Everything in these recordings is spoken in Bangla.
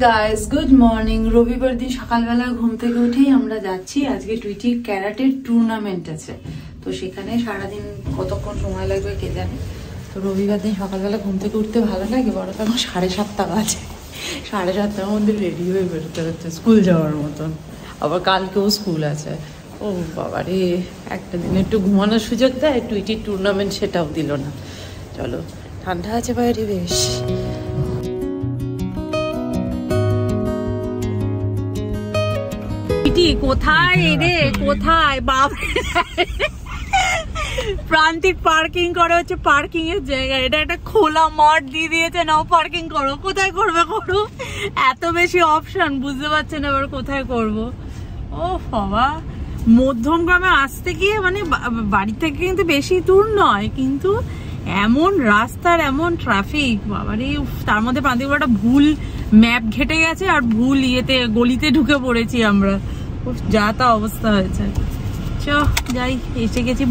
Guys, good morning. রবিবার দিন সকালবেলা ঘুম থেকে উঠেই আমরা যাচ্ছি। আজকে টুইটি ক্যারাটের টুর্নামেন্ট আছে, তো সেখানে সারাদিন কতক্ষণ সময় লাগবে কে জানে। তো রবিবার দিন সকালবেলা ঘুম থেকে উঠতে ভালো লাগে, বড় তখন 7:30 বাজে। 7:30টার মধ্যে রেডি হয়ে বেরোতে হচ্ছে স্কুল যাওয়ার মতন। আবার কালকেও স্কুল আছে। ও বাবা রে, একটা দিন একটু ঘুমানোর সুযোগ দেয়, টুইটির টুর্নামেন্ট সেটাও দিল না। চলো, ঠান্ডা আছে বাইরে বেশ। কোথায় রে, কোথায় বাবা? প্রান্তিক পার্কিং করে হচ্ছে পার্কিং এর জায়গা। এটা একটা খোলা মাঠ দিয়ে দিয়েছে, নাও পার্কিং করো। কোথায় করবে করো, এত বেশি অপশন বুঝতে পারছেন এবার কোথায় করব। ও বাবা, মধ্যমগ্রামে আসতে গিয়ে মানে বাড়ি থেকে কিন্তু বেশি দূর নয়, কিন্তু এমন রাস্তার এমন ট্রাফিক বাবারে। তার মধ্যে প্রান্তিক একটা ভুল ম্যাপ ঘেটে গেছে আর ভুল ইয়েতে গলিতে ঢুকে পড়েছি আমরা। যা তা অবস্থা হয়েছে। চ যাই, এসে গেছি।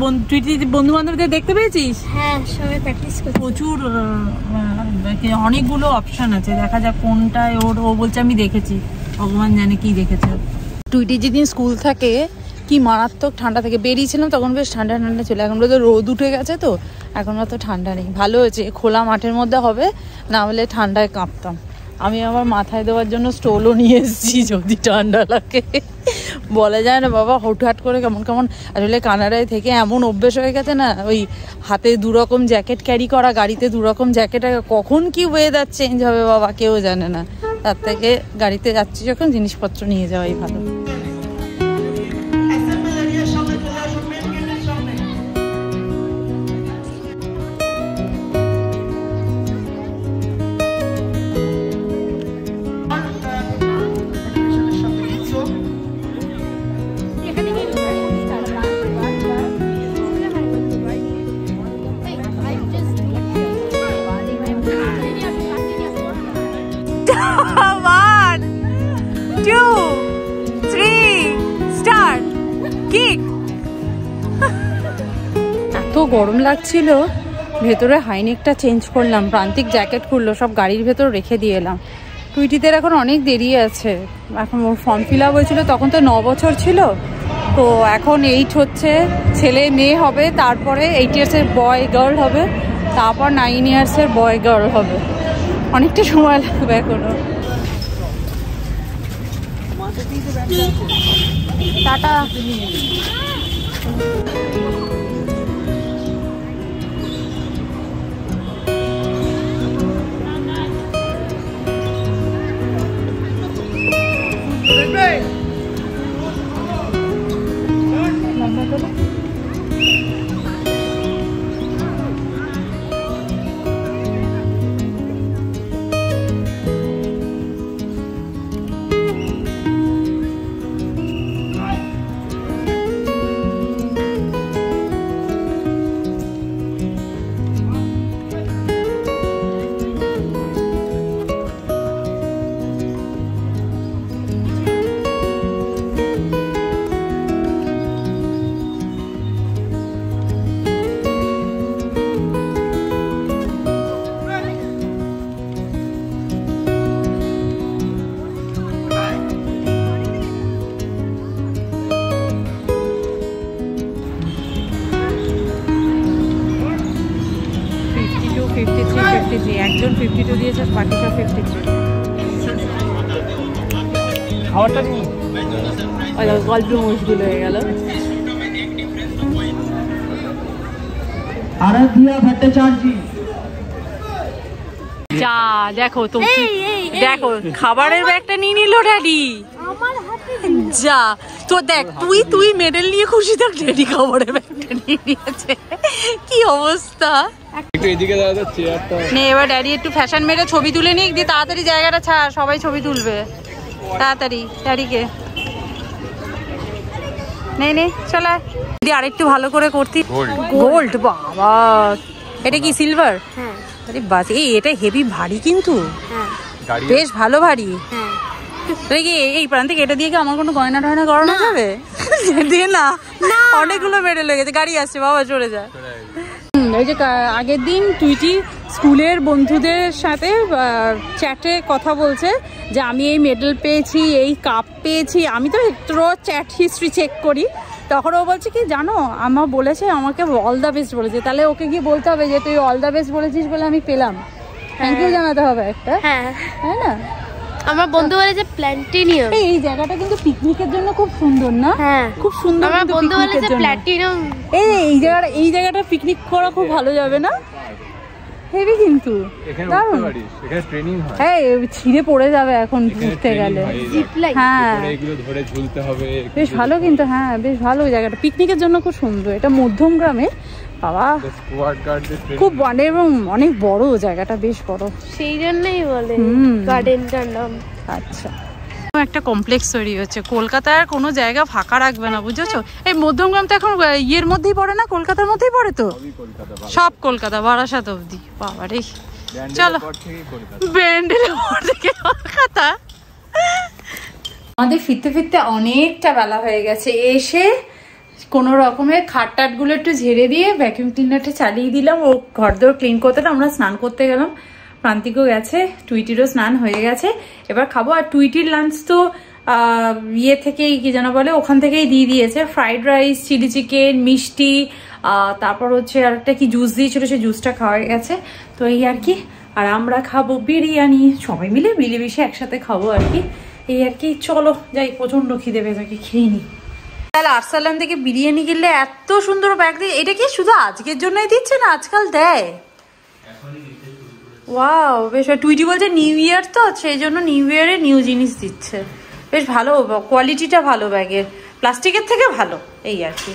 বন্ধু বান্ধবদের দেখতে পেয়েছিস? হ্যাঁ, সবাই প্র্যাকটিস করছে। প্রচুর অনেকগুলো অপশন আছে, দেখা যাক কোনটায় ওর। ও বলছে আমি দেখেছি, ভগবান জানে কি দেখেছে। টুইটি যেদিন স্কুল থাকে কি মারাত্মক ঠান্ডা থেকে বেরিয়েছিলাম, তখন বেশ ঠান্ডা ঠান্ডা ছিল। এখন তো রোদ উঠে গেছে, তো এখন অত ঠান্ডা নেই। ভালো হয়েছে, খোলা মাঠের মধ্যে হবে, না হলে ঠান্ডায় কাঁপতাম। আমি আমার মাথায় দেওয়ার জন্য স্টোলও নিয়ে এসেছি, যদি ঠান্ডা লাগে। বলা যায় না বাবা, হুটহাট করে কেমন কেমন। আসলে কানাডায় থেকে এমন অভ্যেস হয়ে গেছে না, ওই হাতে দুরকম জ্যাকেট ক্যারি করা, গাড়িতে দুরকম জ্যাকেট। কখন কি ওয়েদার চেঞ্জ হবে বাবা কেউ জানে না। তার থেকে গাড়িতে যাচ্ছি যখন জিনিসপত্র নিয়ে যাওয়াই ভালো। এত গরম লাগছিল, ভেতরে হাইনেকটা চেঞ্জ করলাম, প্রান্তিক জ্যাকেট খুললো, সব গাড়ির ভেতর রেখে দিয়ে এলাম। টুইটিদের এখন অনেক দেরি আছে, এখন ওর ফর্ম ফিল আপ হয়েছিল তখন তো 9 বছর ছিল, তো এখন 8 হচ্ছে। ছেলে মেয়ে হবে, তারপরে 8 ইয়ার্সের বয় গার্ল হবে, তারপর 9 ইয়ার্সের বয় গার্ল হবে। অনেকটা সময় লাগবে এখনো। টাটা। একজন 52 দিয়েছে, বাকি সব 53। খাওয়াটা নেই, গল্প মুশকিল হয়ে গেল। আরাধ্যা ভট্টাচার্য যা দেখো তো, দেখো খাবারের ব্যাগটা নিয়ে নিল ড্যাডি। যা তো দেখ, তুই মেডেল নিয়ে খুশি থাক, ড্যাডি খাবারের ব্যাগটা নিয়ে নিয়েছে। কি অবস্থা। একটু এদিকে দাও তো, চেয়ারটা নে। এবার ড্যাডি একটু ফ্যাশন মেরে ছবি তুলে নিক, দিয়ে তাড়াতাড়ি জায়গাটা ছাড়, সবাই ছবি তুলবে তাড়াতাড়ি। ড্যাডিকে নে চলা। দিদি আরেকটু ভালো করে করতি। গোল্ড বাবা, এটা কি সিলভার? হ্যাঁ। আরে বাস, এটা হেভি ভারী কিন্তু। হ্যাঁ, বেশ ভালো ভারী। হ্যাঁ। এই প্রান্তিক এটা দিয়ে কি আমার কোনো গয়না টয়না করানো যাবে? দিয়ে না, অনেকগুলো মেডেল হয়ে গেছে। গাড়ি আসছে বাবা, চলে যায়। ওই যে আগের দিন টুইটি স্কুলের বন্ধুদের সাথে চ্যাটে কথা বলছে যে আমি এই মেডেল পেয়েছি, এই কাপ পেয়েছি। আমি তো রোজ চ্যাট হিস্ট্রি চেক করি। তখন ও বলছে কি জানো, আমার বলেছে আমাকে অল দ্য বেস্ট বলেছে। তাহলে ওকে গিয়ে বলতে হবে যে তুই অল দ্য বেস্ট বলেছিস বলে আমি পেলাম, থ্যাংক ইউ জানাতে হবে একটা। হ্যাঁ হ্যাঁ না, আমার বন্ধু বলে যে প্ল্যাটিনিয়াম। এই জায়গাটা কিন্তু পিকনিকের জন্য খুব সুন্দর না? হ্যাঁ খুব সুন্দর। আমার বন্ধু বলে যে প্ল্যাটিনাম। এই জায়গাটা পিকনিক করা খুব ভালো যাবে না? হেভি কিন্তু দারুণ। হ্যাঁ ছিঁড়ে পড়ে যাবে এখন ঘুরতে গেলে। হ্যাঁ বেশ ভালো কিন্তু, হ্যাঁ বেশ ভালো জায়গাটা পিকনিকের জন্য, খুব সুন্দর। এটা মধ্যম গ্রামে বাবা, খুব মানে এবং অনেক বড় জায়গাটা, বেশ বড়, সেই জন্যই বলে গার্ডেনটার নাম। আচ্ছা, একটা কমপ্লেক্স তৈরি হচ্ছে। কলকাতার কোনো জায়গা ফাঁকা রাখবে না, বুঝেছো? এই মধ্যমগ্রাম তো এখন ইয়ের মধ্যেই পড়ে না, কলকাতার মধ্যেই পড়ে তো, সব কলকাতা বারাসাত অব্দি। বাবা রে, চলো ব্যান্ডেলের পর থেকে কলকাতা। আমাদের ফিরতে ফিরতে অনেকটা বেলা হয়ে গেছে। এসে কোনো রকমের খাটটাট গুলো একটু ঝেড়ে দিয়ে ভ্যাকিউম ক্লিনারটা চালিয়ে দিলাম। ও ঘরদোর ক্লিন করতে, আমরা স্নান করতে গেলাম। প্রান্তিকও গেছে, টুইটিরও স্নান হয়ে গেছে। এবার খাবো। আর টুইটির লাঞ্চ তো ইয়ে থেকেই কি যেন বলে, ওখান থেকেই দিয়ে দিয়েছে। ফ্রাইড রাইস, চিলি চিকেন, মিষ্টি, তারপর হচ্ছে আর একটা কি জুস দিয়েছিল, সেই জুসটা খাওয়া গেছে। তো এই আর কি। আর আমরা খাবো বিরিয়ানি, সবাই মিলে মিলেমিশে একসাথে খাবো আর কি। এই আর কি, চলো যাই, প্রচন্ড খিদে পেয়েছে, খেয়ে নি। তাহলে আরসালান থেকে বিরিয়ানি কিনলে এত সুন্দর ব্যাগ দিয়ে, এটা কি শুধু আজকের জন্যই দিচ্ছে না আজকাল দেয়? ওয়াও, বেশ। টুইটি বলছে নিউ ইয়ার তো, সেই জন্য নিউ ইয়ারে নিউ জিনিস দিচ্ছে। বেশ ভালো, কোয়ালিটিটা ভালো ব্যাগের, প্লাস্টিকের থেকে ভালো। এই আর কি,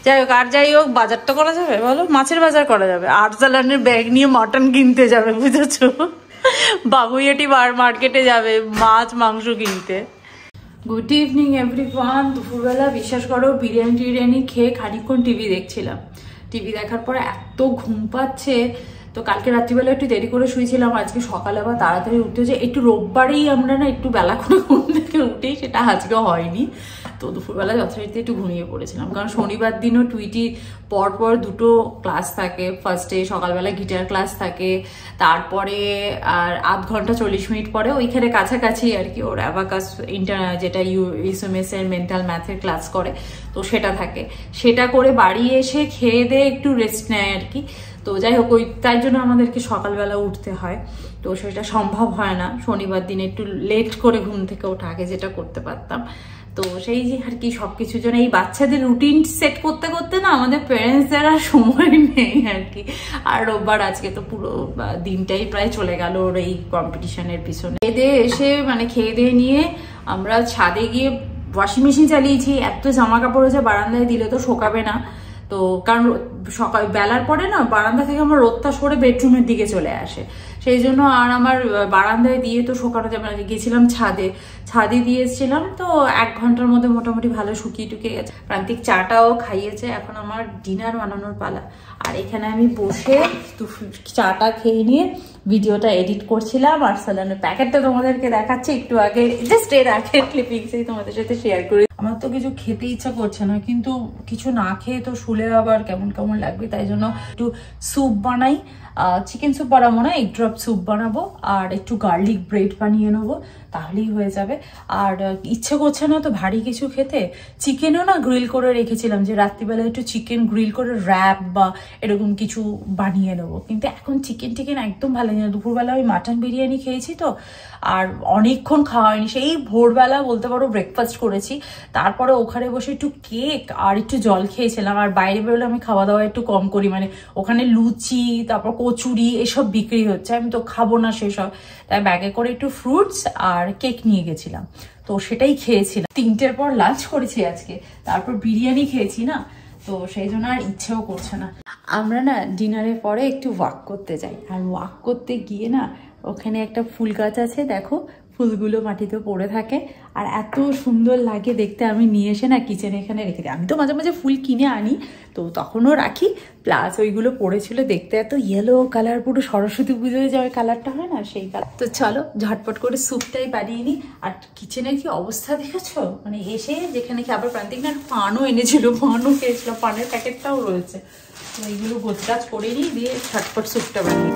যাই হোক। আর যাই হোক, বাজারটা করা যাবে বলো, মাছের বাজার করা যাবে। আরসালানের ব্যাগ নিয়ে মটন কিনতে যাবে, বুঝেছো? বাবুইয়াটি মার্কেটে যাবে মাছ মাংস কিনতে। Good evening everyone. দুপুরবেলা বিশ্বাস করো বিরিয়ানি খেয়ে খানিকক্ষণ টিভি দেখছিলাম। টিভি দেখার পরে এত ঘুম পাচ্ছে, তো কালকে রাত্রিবেলা একটু দেরি করে শুয়েছিলাম, আজকে সকালে আবার তাড়াতাড়ি উঠতে হচ্ছে। একটু রোববারেই আমরা না একটু বেলা করে ঘুম থেকে উঠেই, সেটা আজকে হয়নি। তো দুপুরবেলা যথারীতি একটু ঘুমিয়ে পড়েছিলাম, কারণ শনিবার দিনও টুইটি পরপর দুটো ক্লাস থাকে। ফার্স্টে সকালবেলা গিটার ক্লাস থাকে, তারপরে আর আধ ঘন্টা 40 মিনিট পরে ওইখানে কাছাকাছি আর কি ওর অ্যাবাকাস যেটা ইউএসএমএস এর মেন্টাল ম্যাথের ক্লাস করে, তো সেটা থাকে। সেটা করে বাড়ি এসে খেয়ে দিয়ে একটু রেস্ট নেয় আর কি। তো যাই হোক, ওই তাই জন্য আমাদেরকে সকালবেলা উঠতে হয়, তো সেটা সম্ভব হয় না। শনিবার দিনে একটু লেট করে ঘুম থেকে ওঠা, আগে যেটা করতে পারতাম। তো সেই যে আর কি, সবকিছুর জন্য এই বাচ্চাদের রুটিন সেট করতে করতে না আমাদের প্যারেন্টসদের আর সময় নেই আর কি। আর রোববার আজকে তো পুরো দিনটাই প্রায় চলে গেল ওর এই কম্পিটিশনের পিছনে। খেয়ে দিয়ে এসে মানে খেয়ে দিয়ে নিয়ে আমরা ছাদে গিয়ে ওয়াশিং মেশিন চালিয়েছি। এত জামা কাপড় হয়েছে, বারান্দায় দিলে তো শোকাবে না। তো কারণ সকাল বেলার পরে না বারান্দা থেকে আমার রোদটা সরে বেডরুমের দিকে চলে আসে, সেই জন্য আর আমার বারান্দায় দিয়ে তো শোকানো যাবে না। গেছিলাম ছাদে দিয়েছিলাম, তো 1 ঘন্টার মধ্যে মোটামুটি ভালো শুকিয়ে টুকিয়ে গেছে। প্রান্তিক চাটাও খাইয়েছে, এখন আমার ডিনার বানানোর পালা। আর এখানে আমি বসে চাটা খেয়ে নিয়ে ভিডিওটা এডিট করছিলাম। আর সালানের প্যাকেটটা তোমাদেরকে দেখাচ্ছে একটু আগে, জাস্ট এর আগের ক্লিপিংসেই তোমাদের সাথে শেয়ার করি। আমার তো কিছু খেতে ইচ্ছা করছে না, কিন্তু কিছু না খেয়ে তো শুলে আবার কেমন কেমন লাগবে, তাই জন্য একটু স্যুপ বানাই। চিকেন স্যুপ বানাবো না, এগ ড্রপ স্যুপ বানাবো, আর একটু গার্লিক ব্রেড বানিয়ে নেবো, তাহলেই হয়ে যাবে। আর ইচ্ছে করছে না তো ভারী কিছু খেতে। চিকেনও না গ্রিল করে রেখেছিলাম, যে রাত্রিবেলা একটু চিকেন গ্রিল করে র্যাপ বা এরকম কিছু বানিয়ে নেবো, কিন্তু এখন চিকেন একদম ভালো লাগে না। দুপুরবেলা ওই মাটন বিরিয়ানি খেয়েছি তো, আর অনেকক্ষণ খাওয়া হয়নি। সেই ভোরবেলা বলতে পারো ব্রেকফাস্ট করেছি, তারপরে ওখানে বসে একটু কেক আর একটু জল খেয়েছিলাম। আর বাইরে বেরোলে আমি খাওয়া দাওয়া একটু কম করি, মানে ওখানে লুচি তারপর কচুরি এসব বিক্রি হচ্ছে, আমি তো খাবো না সেসব, তাই ব্যাগে করে একটু ফ্রুটস আর কেক নিয়ে গেছিলাম, তো সেটাই খেয়েছিলাম। 3টের পর লাঞ্চ করেছি আজকে, তারপর বিরিয়ানি খেয়েছি না, তো সেই জন্য আর ইচ্ছেও করছে না। আমরা না ডিনারের পরে একটু ওয়াক করতে যাই, আর ওয়াক করতে গিয়ে না ওখানে একটা ফুল গাছ আছে, দেখো ফুলগুলো মাটিতে পড়ে থাকে, আর এত সুন্দর লাগে দেখতে। আমি নিয়ে এসে না কিচেনে এখানে রেখে দিই। আমি তো মাঝে মাঝে ফুল কিনে আনি, তো তখনও রাখি, প্লাস ওইগুলো পড়েছিল দেখতে এত ইয়েলো কালার, পুরো সরস্বতী পুজোয় যে ওই কালারটা হয় না, সেই কালার। তো চলো ঝটপট করে স্যুপটাই বানিয়ে নিই। আর কিচেনের কি অবস্থা দেখেছো, মানে এসে যেখানে কি আবার প্রান্তিক না পানও এনেছিল, পানও খেয়েছিল, পানের প্যাকেটটাও রয়েছে। তো এইগুলো গোছগাছ করে নিই, দিয়ে ঝটপট স্যুপটা বানিয়ে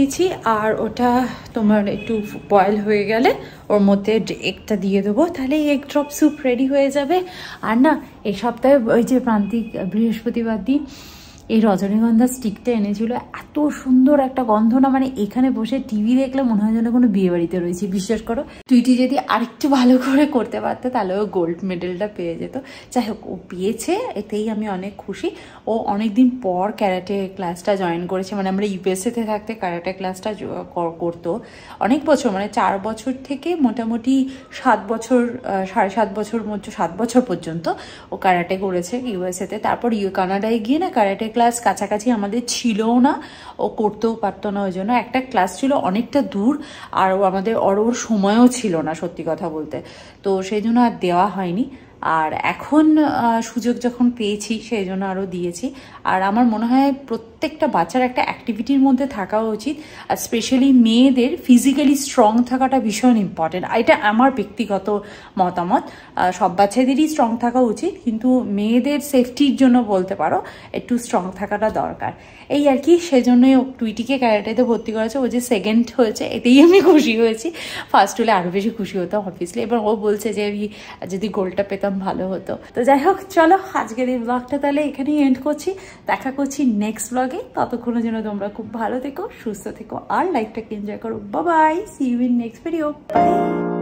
দিয়েছি আর ওটা তোমার একটু বয়েল হয়ে গেলে ওর মধ্যে এগটা দিয়ে দেবো, তাহলে এগ ড্রপ স্যুপ রেডি হয়ে যাবে। আর না এই সপ্তাহে ওই যে প্রান্তিক বৃহস্পতিবার দিন এই রজনীগন্ধা স্টিকটা এনেছিল, এত সুন্দর একটা গন্ধ না, মানে এখানে বসে টিভি দেখলে মনে হয় যেন কোনো বিয়ে বাড়িতে রয়েছে। বিশ্বাস করো টুইটি যদি আরেকটু ভালো করে করতে পারতো তাহলে ও গোল্ড মেডেলটা পেয়ে যেত। যাই হোক ও পেয়েছে, এতেই আমি অনেক খুশি। ও অনেকদিন পর ক্যারাটে ক্লাসটা জয়েন করেছে, মানে আমরা ইউএসএতে থাকতে ক্যারাটে ক্লাসটা করতো অনেক বছর, মানে 4 বছর থেকে মোটামুটি 7 বছর 7.5 বছর মধ্যে 7 বছর পর্যন্ত ও ক্যারাটে করেছে ইউএসএতে। তারপর কানাডায় গিয়ে না ক্যারাটে ক্লাস কাছাকাছি আমাদের ছিলও না, ও করতেও পারতো না, ওই জন্য একটা ক্লাস ছিল অনেকটা দূর, আর আমাদের ওর সময়ও ছিল না সত্যি কথা বলতে, তো সেই জন্য আর দেওয়া হয়নি। আর এখন সুযোগ যখন পেয়েছি সেই জন্য আরও দিয়েছি। আর আমার মনে হয় প্রত্যেকটা বাচ্চার একটা অ্যাক্টিভিটির মধ্যে থাকা উচিত, আর স্পেশালি মেয়েদের ফিজিক্যালি স্ট্রং থাকাটা ভীষণ ইম্পর্টেন্ট। এটা আমার ব্যক্তিগত মতামত, সব বাচ্চাদেরই স্ট্রং থাকা উচিত, কিন্তু মেয়েদের সেফটির জন্য বলতে পারো একটু স্ট্রং থাকাটা দরকার। এই আর কি, সেজন্যই টুইটিকে ক্যারাটেতে ভর্তি করেছে। ও যে সেকেন্ড হয়েছে এতেই আমি খুশি হয়েছি, ফার্স্ট হলে আরও বেশি খুশি হতাম অবভিয়াসলি। এবার ও বলছে যে আমি যদি গোলটা পেতাম ভালো হতো। তো যাই হোক চলো আজকের এই ব্লগটা তাহলে এখানেই এন্ড করছি, দেখা করছি নেক্সট ব্লগে। ততক্ষণের জন্য তোমরা খুব ভালো থেকো, সুস্থ থেকো, আর লাইফটাকে এনজয় করো। Bye bye, see you in next video, by.